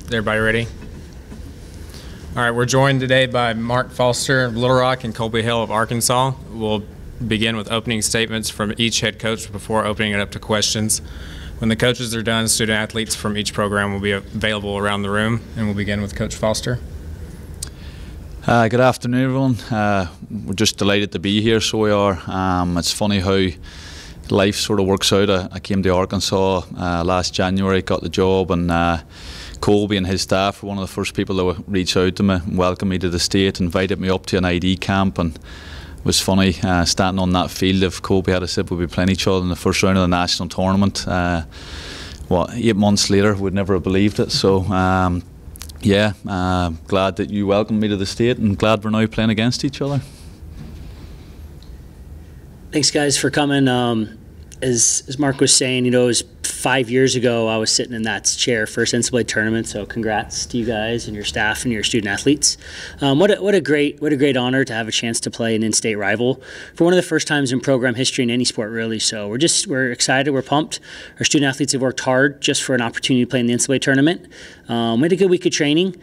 Is everybody ready? All right, we're joined today by Mark Foster of Little Rock and Colby Hale of Arkansas. We'll begin with opening statements from each head coach before opening it up to questions. When the coaches are done, student athletes from each program will be available around the room, and we'll begin with Coach Foster. Good afternoon, everyone. We're just delighted to be here, so we are. It's funny how life sort of works out. I came to Arkansas last January, got the job, and Colby and his staff were one of the first people that would reach out to me and welcome me to the state, invited me up to an ID camp, and it was funny standing on that field. If Colby had said we'd be playing each other in the first round of the national tournament, 8 months later, we'd never have believed it. So glad that you welcomed me to the state, and glad we're now playing against each other. Thanks, guys, for coming. As Mark was saying, it was 5 years ago I was sitting in that chair first NCAA tournament. So congrats to you guys and your staff and your student athletes. What a great honor to have a chance to play an in-state rival for one of the first times in program history in any sport, really. So we're excited, we're pumped. Our student athletes have worked hard just for an opportunity to play in the NCAA tournament. We had a good week of training.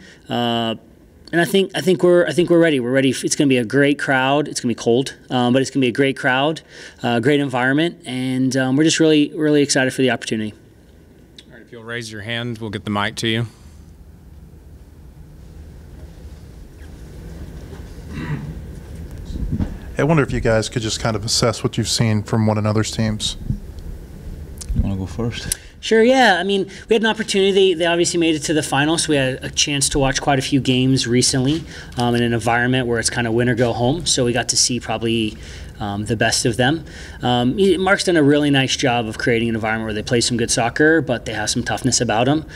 And I think we're ready. We're ready. It's going to be a great crowd. It's going to be cold, but it's going to be a great crowd, great environment, and we're just really excited for the opportunity. All right, if you'll raise your hand, we'll get the mic to you. I wonder if you guys could just kind of assess what you've seen from one another's teams. You want to go first? Sure, yeah. I mean, we had an opportunity. They obviously made it to the final, so we had a chance to watch quite a few games recently in an environment where it's kind of win or go home. So we got to see probably the best of them. Mark's done a really nice job of creating an environment where they play some good soccer, but they have some toughness about them.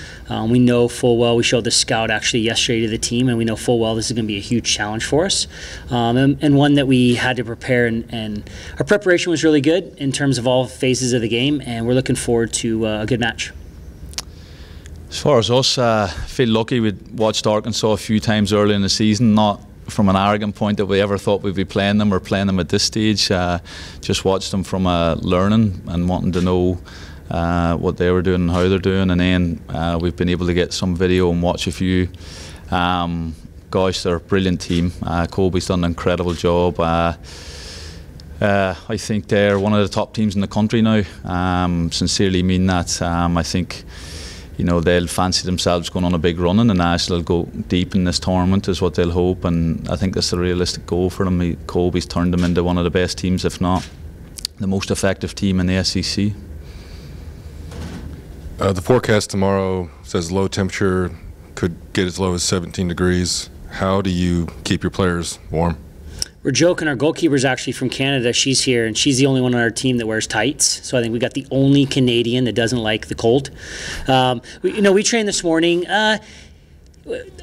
We know full well, we showed the scout actually yesterday to the team, and we know full well this is going to be a huge challenge for us, and one that we had to prepare, and our preparation was really good in terms of all phases of the game, and we're looking forward to a good match. As far as us, I feel lucky. We'd watched Arkansas a few times early in the season, not from an arrogant point that we ever thought we'd be playing them or playing them at this stage. Just watched them from learning and wanting to know what they were doing and how they're doing, and then we've been able to get some video and watch a few. Gosh, they're a brilliant team. Colby's done an incredible job. I think they're one of the top teams in the country now. Sincerely mean that. I think they'll fancy themselves going on a big run in the national. They'll go deep in this tournament is what they'll hope, and I think that's a realistic goal for them. Colby's turned them into one of the best teams, if not the most effective team in the SEC. The forecast tomorrow says low temperature, could get as low as 17 degrees. How do you keep your players warm? We're joking. Our goalkeeper's actually from Canada. She's here, and she's the only one on our team that wears tights. So I think we got the only Canadian that doesn't like the cold. We trained this morning.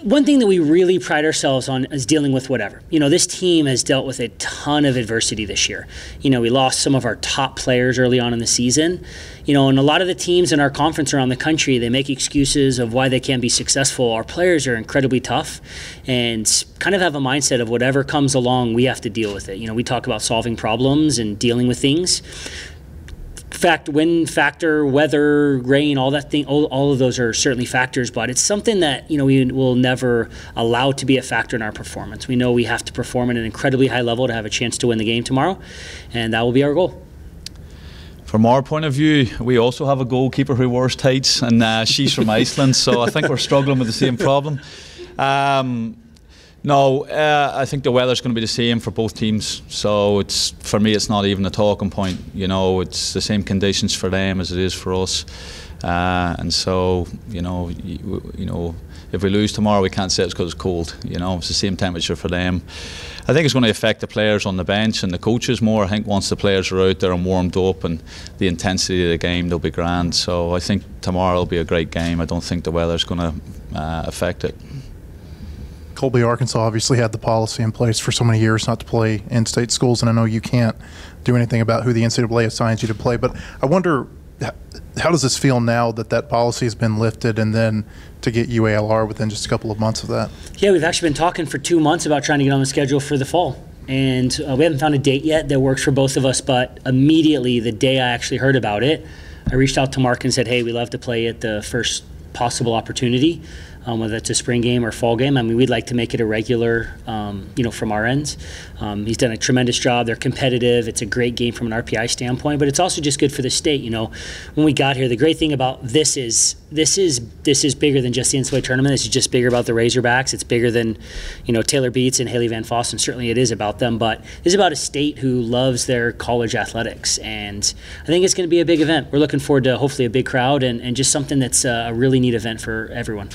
One thing that we really pride ourselves on is dealing with whatever. This team has dealt with a ton of adversity this year. We lost some of our top players early on in the season. And a lot of the teams in our conference around the country, they make excuses of why they can't be successful. Our players are incredibly tough and kind of have a mindset of whatever comes along, we have to deal with it. We talk about solving problems and dealing with things. Wind factor, weather, rain, all of those are certainly factors, but it's something that we will never allow to be a factor in our performance. We know we have to perform at an incredibly high level to have a chance to win the game tomorrow, and that will be our goal. From our point of view, we also have a goalkeeper who wears tights, and she's from Iceland, so I think we're struggling with the same problem. No, I think the weather's going to be the same for both teams. So for me, it's not even a talking point. It's the same conditions for them as it is for us. And so, if we lose tomorrow, we can't say it's because it's cold. It's the same temperature for them. I think it's going to affect the players on the bench and the coaches more. I think once the players are out there and warmed up and the intensity of the game, they'll be grand. So I think tomorrow will be a great game. I don't think the weather's going to affect it. Colby, Arkansas obviously had the policy in place for so many years not to play in-state schools, and I know you can't do anything about who the NCAA assigns you to play, but I wonder, how does this feel now that policy has been lifted, and then to get UALR within just a couple of months of that? Yeah, we've actually been talking for 2 months about trying to get on the schedule for the fall, and we haven't found a date yet that works for both of us, but immediately the day I actually heard about it, I reached out to Mark and said, hey, we'd love to play at the first possible opportunity. whether it's a spring game or fall game. I mean, we'd like to make it a regular, from our ends. He's done a tremendous job. They're competitive. It's a great game from an RPI standpoint, but it's also just good for the state. When we got here, the great thing about this is bigger than just the NCAA tournament. This is just bigger about the Razorbacks. It's bigger than, Taylor Beats and Haley Van Foss, and certainly it is about them. But this is about a state who loves their college athletics, and I think it's going to be a big event. We're looking forward to hopefully a big crowd and just something that's a really neat event for everyone.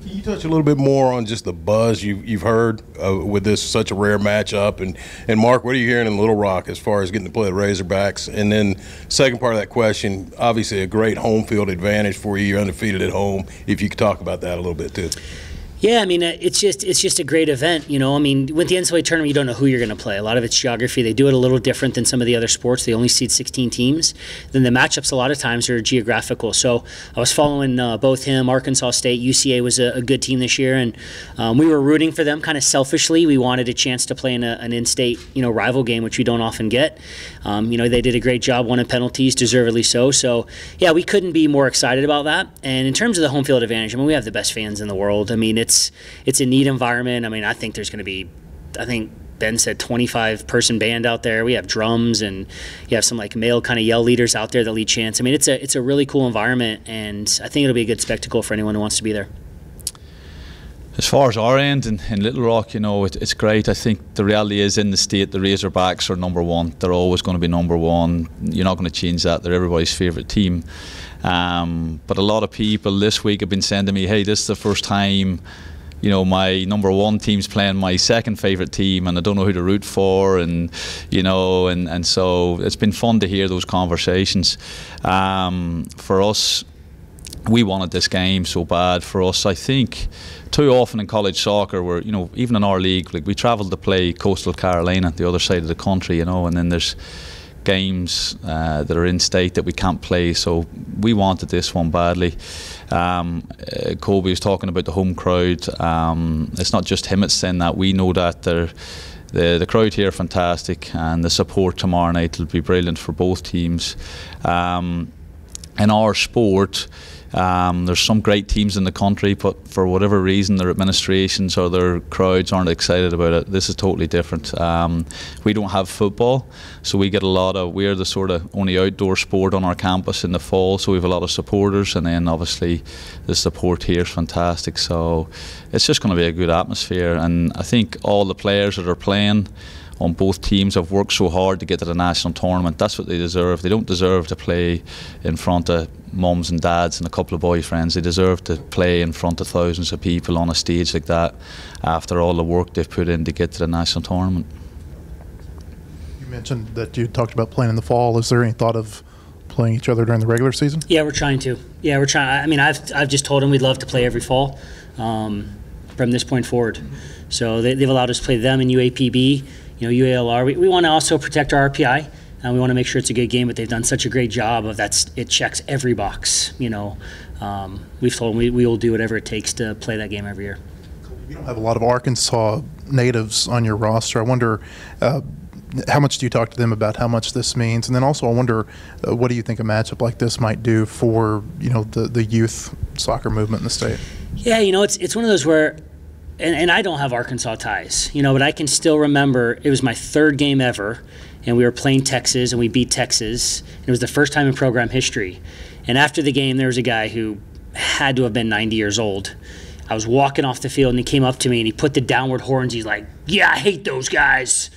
Can you touch a little bit more on just the buzz you've heard with this such a rare matchup? And Mark, what are you hearing in Little Rock as far as getting to play the Razorbacks? And then second part of that question, obviously a great home field advantage for you. You're undefeated at home. If you could talk about that a little bit too. Yeah, I mean, it's just a great event, I mean, with the NCAA tournament, you don't know who you're going to play. A lot of it's geography. They do it a little different than some of the other sports. They only seed 16 teams. Then the matchups a lot of times are geographical. So I was following both him, Arkansas State. UCA was a good team this year, and we were rooting for them kind of selfishly. We wanted a chance to play in an in-state, rival game, which we don't often get. They did a great job, won in penalties, deservedly so. So, yeah, we couldn't be more excited about that. And in terms of the home field advantage, I mean, we have the best fans in the world. I mean, it's a neat environment. I mean, I think there's going to be, Ben said 25-person band out there. We have drums, and you have some male kind of yell leaders out there that lead chants. I mean, it's a really cool environment, and I think it'll be a good spectacle for anyone who wants to be there. As far as our end in Little Rock, it's great. I think the reality is in the state, the Razorbacks are number one. They're always going to be number one. You're not going to change that. They're everybody's favourite team. But a lot of people this week have been saying to me, hey, this is the first time my number one team's playing my second favourite team, and I don't know who to root for, and so it's been fun to hear those conversations. For us, we wanted this game so bad. For us, I think too often in college soccer, where even in our league, we travel to play Coastal Carolina, the other side of the country, and then there's games that are in state that we can't play, so we wanted this one badly. Colby was talking about the home crowd. It's not just him that's saying that. We know that the crowd here are fantastic, and the support tomorrow night will be brilliant for both teams. In our sport, there's some great teams in the country, but for whatever reason their administrations or their crowds aren't excited about it. This is totally different. We don't have football, so we're the sort of only outdoor sport on our campus in the fall, so we have a lot of supporters, and then obviously the support here is fantastic, so it's just going to be a good atmosphere. And I think all the players that are playing on both teams have worked so hard to get to the national tournament. That's what they deserve. They don't deserve to play in front of mums and dads and a couple of boyfriends. They deserve to play in front of thousands of people on a stage like that after all the work they've put in to get to the national tournament. You mentioned that you talked about playing in the fall. Is there any thought of playing each other during the regular season? Yeah, we're trying to. I mean, I've just told them we'd love to play every fall from this point forward. So they've allowed us to play them in UAPB. UALR. We want to also protect our RPI, and we want to make sure it's a good game. But they've done such a great job of that. It checks every box. We've told them we will do whatever it takes to play that game every year. You don't have a lot of Arkansas natives on your roster. I wonder how much do you talk to them about how much this means, and then also I wonder what do you think a matchup like this might do for the youth soccer movement in the state? Yeah, it's one of those where. And I don't have Arkansas ties, but I can still remember it was my third game ever, and we were playing Texas, and we beat Texas. And it was the first time in program history. And after the game, there was a guy who had to have been 90 years old. I was walking off the field, and he came up to me, and he put the downward horns. He's like, yeah, I hate those guys.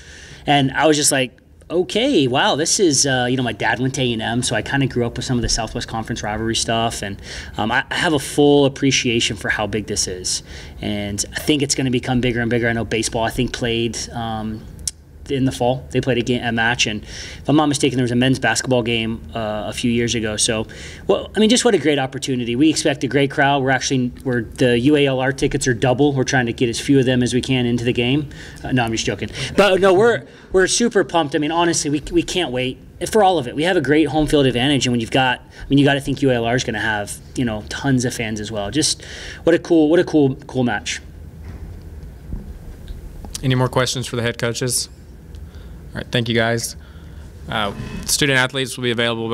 And I was just like, okay, wow, this is, my dad went to A&M, so I kind of grew up with some of the Southwest Conference rivalry stuff, and I have a full appreciation for how big this is. And I think it's going to become bigger and bigger. I know baseball, I think, played in the fall. They played a match, and if I'm not mistaken, there was a men's basketball game a few years ago. So, just what a great opportunity. We expect a great crowd. The UALR tickets are double. We're trying to get as few of them as we can into the game. No, I'm just joking. But no, we're super pumped. I mean, honestly, we can't wait for all of it. We have a great home field advantage, and when you got to think UALR is going to have tons of fans as well. Just what a cool match. Any more questions for the head coaches? All right, thank you guys. Student athletes will be available